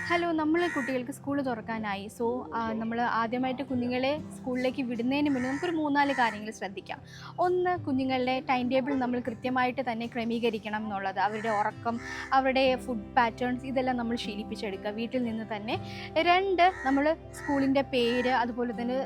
Hello, നമ്മൾ കുട്ടികൾക്ക് school തുറക്കാനായി. നമ്മൾ ആദ്യമായിട്ട് കുഞ്ഞുങ്ങളെ സ്കൂളിലേക്ക് വിടുന്നതിന് മുന്നേ നമുക്കൊരു 3-4 കാര്യങ്ങൾ ശ്രദ്ധിക്കാം. ഒന്ന്, കുഞ്ഞുങ്ങളുടെ ടൈം ടേബിൾ നമ്മൾ കൃത്യമായിട്ട് തന്നെ ക്രമീകരിക്കണം എന്നുള്ളത്. അവരുടെ ഉറക്കം, അവരുടെ ഫുഡ് പാറ്റേൺസ് ഇതെല്ലാം നമ്മൾ ശീലിപ്പിച്ചെടുക്കുക വീട്ടിൽ നിന്ന് തന്നെ. 2, നമ്മൾ സ്കൂളിൻ്റെ പേര്, അതുപോലെ തന്നെ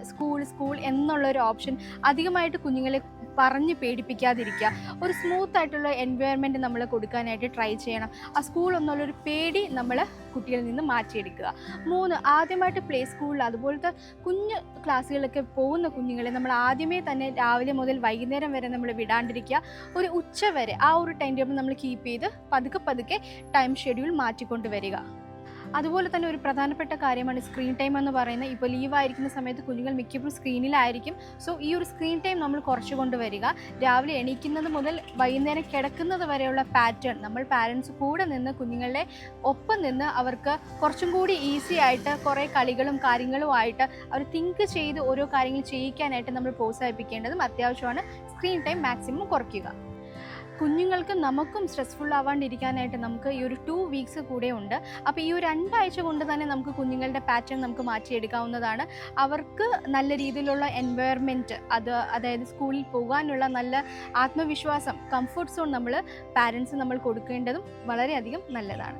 സ്കൂൾ എന്നുള്ളൊരു ഓപ്ഷൻ അധികമായിട്ട് കുഞ്ഞുങ്ങളെ പറഞ്ഞ് പേടിപ്പിക്കാതിരിക്കുക. ഒരു സ്മൂത്ത് ആയിട്ടുള്ള എൻവയോൺമെൻറ്റ് നമ്മൾ കൊടുക്കാനായിട്ട് ട്രൈ ചെയ്യണം. ആ സ്കൂൾ എന്നുള്ളൊരു പേടി നമ്മൾ കുട്ടികളിൽ നിന്ന് മാറ്റിയെടുക്കുക. 3, ആദ്യമായിട്ട് പ്ലേ സ്കൂളിൽ അതുപോലത്തെ കുഞ്ഞ് ക്ലാസ്സുകളിലൊക്കെ പോകുന്ന കുഞ്ഞുങ്ങളെ നമ്മൾ ആദ്യമേ തന്നെ രാവിലെ മുതൽ വൈകുന്നേരം വരെ നമ്മൾ വിടാണ്ടിരിക്കുക. ഒരു ഉച്ച വരെ ആ ഒരു ടൈം ടേബിൾ നമ്മൾ കീപ്പ് ചെയ്ത് പതുക്കെ ടൈം ഷെഡ്യൂൾ മാറ്റിക്കൊണ്ട് വരിക. അതുപോലെ തന്നെ ഒരു പ്രധാനപ്പെട്ട കാര്യമാണ് സ്ക്രീൻ ടൈം എന്ന് പറയുന്നത്. ഇപ്പോൾ ലീവായിരിക്കുന്ന സമയത്ത് കുഞ്ഞുങ്ങൾ മിക്കപ്പോഴും സ്ക്രീനിലായിരിക്കും. ഈ ഒരു സ്ക്രീൻ ടൈം നമ്മൾ കുറച്ച് കൊണ്ടുവരിക. രാവിലെ എണീക്കുന്നത് മുതൽ വൈകുന്നേരം കിടക്കുന്നത് വരെയുള്ള പാറ്റേൺ നമ്മൾ പാരൻസ് കൂടെ നിന്ന് കുഞ്ഞുങ്ങളുടെ ഒപ്പം നിന്ന് അവർക്ക് കുറച്ചും കൂടി ഈസി ആയിട്ട് കുറേ കളികളും കാര്യങ്ങളുമായിട്ട് അവർ തിങ്ക് ചെയ്ത് ഓരോ കാര്യങ്ങൾ ചെയ്യിക്കാനായിട്ട് നമ്മൾ പ്രോത്സാഹിപ്പിക്കേണ്ടതും അത്യാവശ്യമാണ്. സ്ക്രീൻ ടൈം മാക്സിമം കുറയ്ക്കുക. കുഞ്ഞുങ്ങൾക്കും നമുക്കും സ്ട്രെസ്ഫുൾ ആവാണ്ടിരിക്കാനായിട്ട് നമുക്ക് ഈ ഒരു 2 വീക്സ് കൂടെ ഉണ്ട്. അപ്പോൾ ഈ ഒരു 2 ആഴ്ച കൊണ്ട് തന്നെ നമുക്ക് കുഞ്ഞുങ്ങളുടെ പാറ്റേൺ നമുക്ക് മാറ്റിയെടുക്കാവുന്നതാണ്. അവർക്ക് നല്ല രീതിയിലുള്ള എൻവയറമെൻറ്റ്, അതായത് സ്കൂളിൽ പോകാനുള്ള നല്ല ആത്മവിശ്വാസം, കംഫർട്ട് സോൺ നമ്മൾ പാരൻസ് കൊടുക്കേണ്ടതും വളരെയധികം നല്ലതാണ്.